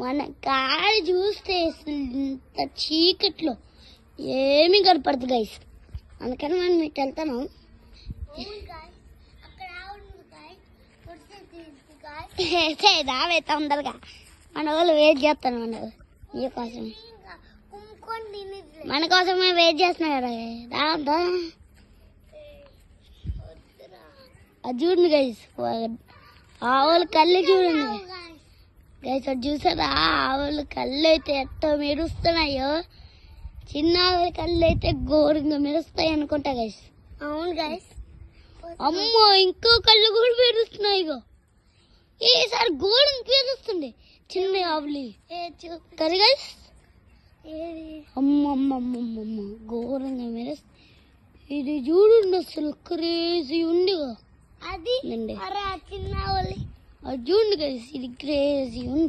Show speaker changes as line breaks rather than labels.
మన కారు చూస్తే ఇంత చీకట్లో ఏమి కనపడదు గైస్. అందుకని మనం ఇటు వెళ్తాను. రావే తొందరగా, మన వాళ్ళు వెయిట్ చేస్తాను. మీకోసం, మన కోసమే వెయిట్ చేస్తున్నారు. రావద్దా? అది చూడండి గైస్, ఆవుల కళ్ళు చూడండి గైస్. అది చూసారా? ఆవుల కళ్ళు అయితే ఎట్టో మెరుస్తున్నాయో, చిన్న ఆవుల కళ్ళు అయితే ఘోరంగా మెరుస్తాయి అనుకుంటా గైస్. అవును గైస్. అమ్మో, ఇంకో కళ్ళు కూడా మెరుస్తున్నాయి. ఇగో ఈసారి ఘోరంగా మెరుస్తుంది చిన్న ఆవులు కదా గైస్. అమ్మమ్మమ్మమ్మ ఘోరంగా మెరుస్తుంది. ఇది చూడండి, అసలు క్రేజీ ఉంది. అది చిన్న ఆవులు, అది చూడండి గైస్, ఇది క్రేజీ ఉంది.